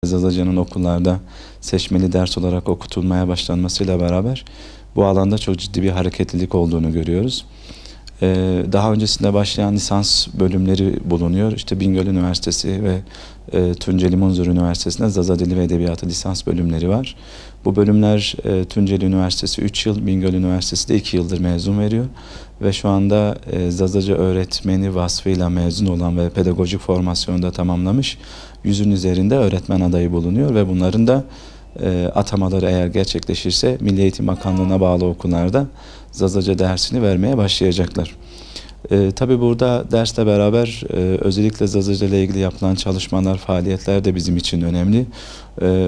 Zazaca'nın okullarda seçmeli ders olarak okutulmaya başlanmasıyla beraber bu alanda çok ciddi bir hareketlilik olduğunu görüyoruz. Daha öncesinde başlayan lisans bölümleri bulunuyor. İşte Bingöl Üniversitesi ve Tunceli Munzur Üniversitesi'nde Zaza Dili ve Edebiyatı lisans bölümleri var. Bu bölümler Tunceli Üniversitesi 3 yıl, Bingöl Üniversitesi de 2 yıldır mezun veriyor. Ve şu anda Zazaca öğretmeni vasfıyla mezun olan ve pedagojik formasyonu da tamamlamış 100'ün üzerinde öğretmen adayı bulunuyor ve bunların da atamaları eğer gerçekleşirse Milli Eğitim Bakanlığı'na bağlı okullarda Zazaca dersini vermeye başlayacaklar. Tabii burada dersle beraber özellikle Zazaca ile ilgili yapılan çalışmalar, faaliyetler de bizim için önemli.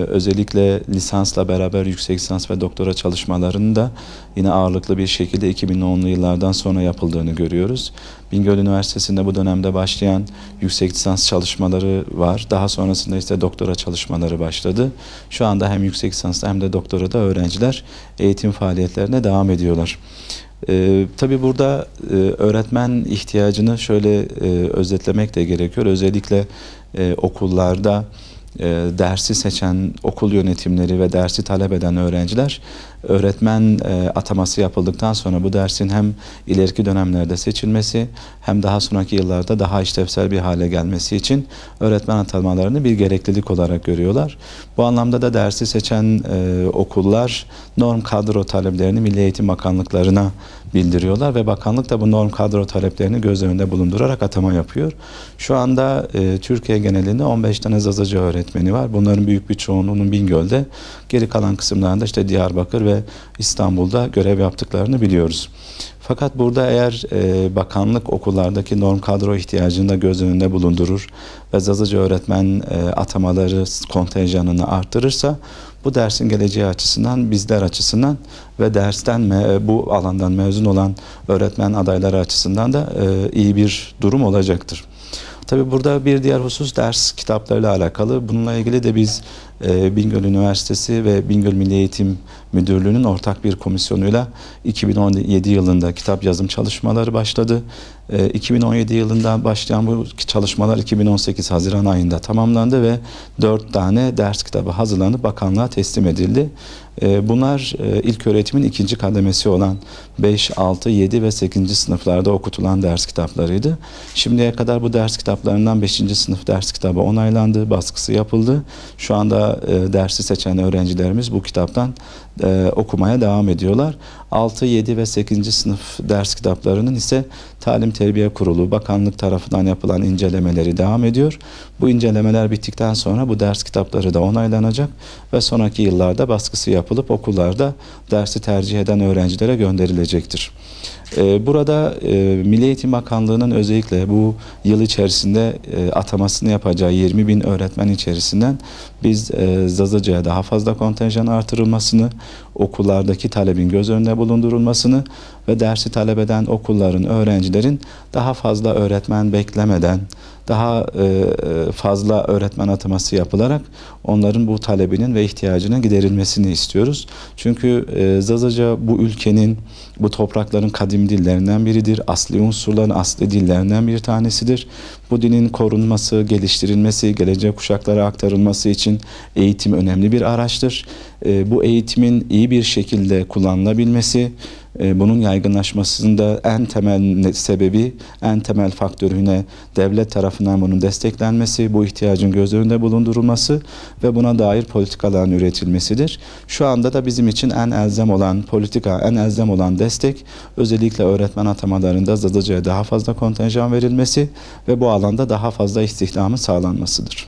Özellikle lisansla beraber yüksek lisans ve doktora çalışmalarının da yine ağırlıklı bir şekilde 2010'lu yıllardan sonra yapıldığını görüyoruz. Bingöl Üniversitesi'nde bu dönemde başlayan yüksek lisans çalışmaları var. Daha sonrasında ise doktora çalışmaları başladı. Şu anda hem yüksek lisansta hem de doktorada öğrenciler eğitim faaliyetlerine devam ediyorlar. Tabii burada öğretmen ihtiyacını şöyle özetlemek de gerekiyor. Özellikle okullarda dersi seçen okul yönetimleri ve dersi talep eden öğrenciler öğretmen ataması yapıldıktan sonra bu dersin hem ileriki dönemlerde seçilmesi hem daha sonraki yıllarda daha işlevsel bir hale gelmesi için öğretmen atamalarını bir gereklilik olarak görüyorlar. Bu anlamda da dersi seçen okullar norm kadro taleplerini Milli Eğitim Bakanlıklarına bildiriyorlar ve bakanlık da bu norm kadro taleplerini göz önünde bulundurarak atama yapıyor. Şu anda Türkiye genelinde 15 tane Zazaca öğretmeni var. Bunların büyük bir çoğunluğunun Bingöl'de, geri kalan kısımlarında işte Diyarbakır ve İstanbul'da görev yaptıklarını biliyoruz. Fakat burada eğer bakanlık okullardaki norm kadro ihtiyacını da göz önünde bulundurur ve Zazaca öğretmen atamaları kontenjanını artırırsa bu dersin geleceği açısından, bizler açısından ve dersten bu alandan mezun olan öğretmen adayları açısından da iyi bir durum olacaktır. Tabii burada bir diğer husus ders kitaplarıyla alakalı. Bununla ilgili de biz Bingöl Üniversitesi ve Bingöl Milli Eğitim Müdürlüğü'nün ortak bir komisyonuyla 2017 yılında kitap yazım çalışmaları başladı. 2017 yılında başlayan bu çalışmalar 2018 Haziran ayında tamamlandı ve 4 tane ders kitabı hazırlanıp bakanlığa teslim edildi. Bunlar ilköğretimin 2. kademesi olan 5, 6, 7 ve 8. sınıflarda okutulan ders kitaplarıydı. Şimdiye kadar bu ders kitaplarından 5. sınıf ders kitabı onaylandı, baskısı yapıldı. Şu anda dersi seçen öğrencilerimiz bu kitaptan okumaya devam ediyorlar. 6, 7 ve 8. sınıf ders kitaplarının ise Talim Terbiye Kurulu, bakanlık tarafından yapılan incelemeleri devam ediyor. Bu incelemeler bittikten sonra bu ders kitapları da onaylanacak ve sonraki yıllarda baskısı yapılıp okullarda dersi tercih eden öğrencilere gönderilecektir. Burada Milli Eğitim Bakanlığı'nın özellikle bu yıl içerisinde atamasını yapacağı 20.000 öğretmen içerisinden biz Zazaca'ya daha fazla kontenjan artırılmasını, okullardaki talebin göz önünde bulundurulmasını ve dersi talep eden okulların, öğrencilerin daha fazla öğretmen beklemeden, daha fazla öğretmen ataması yapılarak onların bu talebinin ve ihtiyacının giderilmesini istiyoruz. Çünkü Zazaca bu ülkenin, bu toprakların kadim dillerinden biridir. Asli unsurların asli dillerinden bir tanesidir. Bu dilin korunması, geliştirilmesi, gelecek kuşaklara aktarılması için eğitim önemli bir araçtır. Bu eğitimin iyi bir şekilde kullanılabilmesi, bunun yaygınlaşmasında en temel sebebi, en temel faktörüne devlet tarafından bunun desteklenmesi, bu ihtiyacın göz önünde bulundurulması ve buna dair politikaların üretilmesidir. Şu anda da bizim için en elzem olan politika, en elzem olan destek özellikle öğretmen atamalarında Zazaca'ya daha fazla kontenjan verilmesi ve bu alanda daha fazla istihdamın sağlanmasıdır.